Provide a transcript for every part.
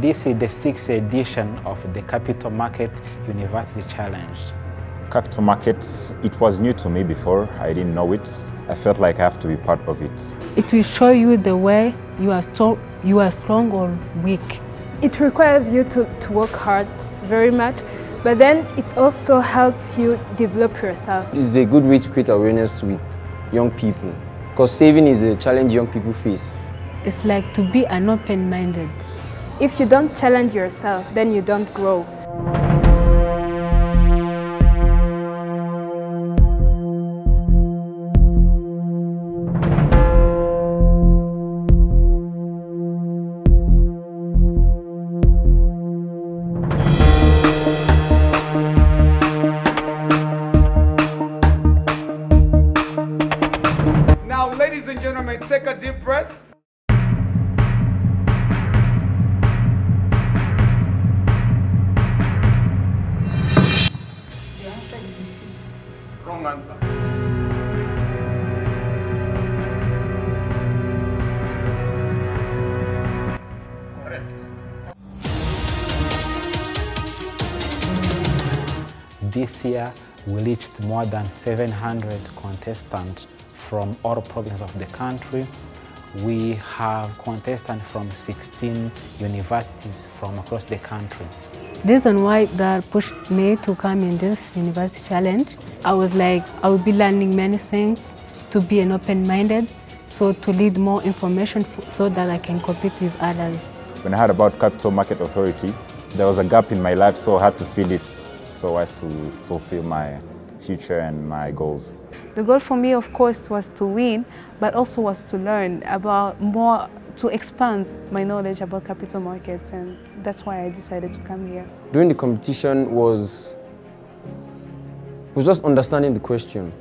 This is the 6th edition of the Capital Market University Challenge. Capital markets, it was new to me before. I didn't know it. I felt like I have to be part of it. It will show you the way you are strong or weak. It requires you to work hard very much, but then it also helps you develop yourself. It's a good way to create awareness with young people, because saving is a challenge young people face. It's like to be an open-minded. If you don't challenge yourself, then you don't grow. Now, ladies and gentlemen, take a deep breath. Wrong answer. Correct. This year, we reached more than 700 contestants from all provinces of the country. We have contestants from 16 universities from across the country. The reason why that pushed me to come in this university challenge, I was like, I will be learning many things, to be an open-minded, so to lead more information so that I can compete with others. When I heard about Capital Market Authority, there was a gap in my life, so I had to fill it so as to fulfill my future and my goals. The goal for me, of course, was to win, but also was to learn about more, to expand my knowledge about capital markets, and that's why I decided to come here. During the competition was just understanding the question,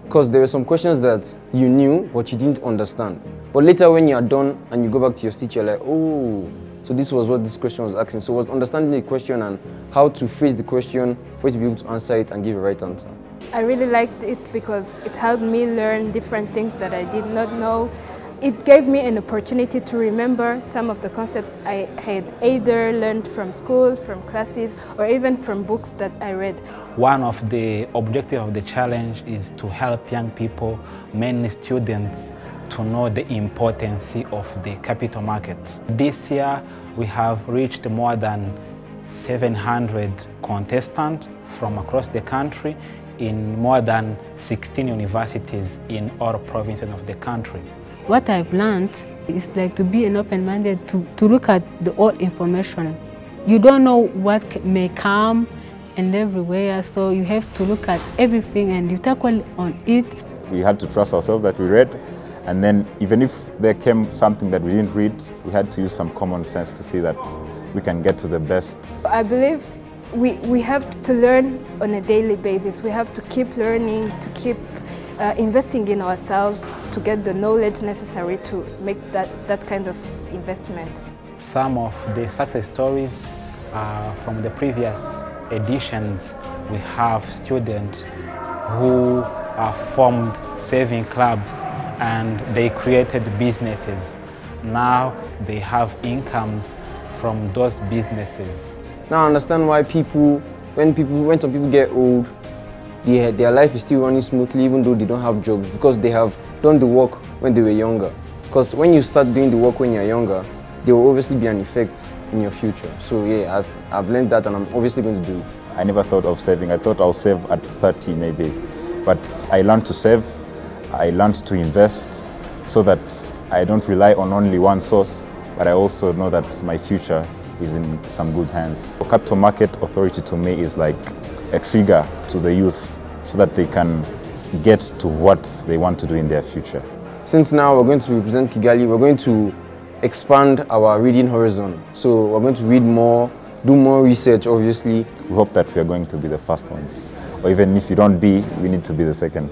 because there were some questions that you knew but you didn't understand. But later when you are done and you go back to your seat, you're like, oh, so this was what this question was asking. So it was understanding the question and how to phrase the question for you to be able to answer it and give a right answer. I really liked it because it helped me learn different things that I did not know. It gave me an opportunity to remember some of the concepts I had either learned from school, from classes, or even from books that I read. One of the objectives of the challenge is to help young people, mainly students, to know the importance of the capital market. This year, we have reached more than 700 contestants from across the country in more than 16 universities in all provinces of the country. What I've learned is like to be an open-minded, to look at the all information. You don't know what may come and everywhere, so you have to look at everything and you tackle on it. We had to trust ourselves that we read, and then even if there came something that we didn't read, we had to use some common sense to see that we can get to the best. I believe we have to learn on a daily basis. We have to keep learning, to keep investing in ourselves to get the knowledge necessary to make that kind of investment. Some of the success stories from the previous editions, we have students who formed saving clubs and they created businesses. Now they have incomes from those businesses. Now I understand why when some people get old, their life is still running smoothly even though they don't have jobs, because they have done the work when they were younger. Because when you start doing the work when you're younger, there will obviously be an effect in your future. So yeah, I've learned that and I'm obviously going to do it. I never thought of saving. I thought I'll save at 30 maybe. But I learned to save, I learned to invest so that I don't rely on only one source, but I also know that my future is in some good hands. The Capital Market Authority to me is like a trigger to the youth so that they can get to what they want to do in their future. Since now we're going to represent Kigali, we're going to expand our reading horizon. So we're going to read more, do more research obviously. We hope that we are going to be the first ones. Or even if you don't be, we need to be the second.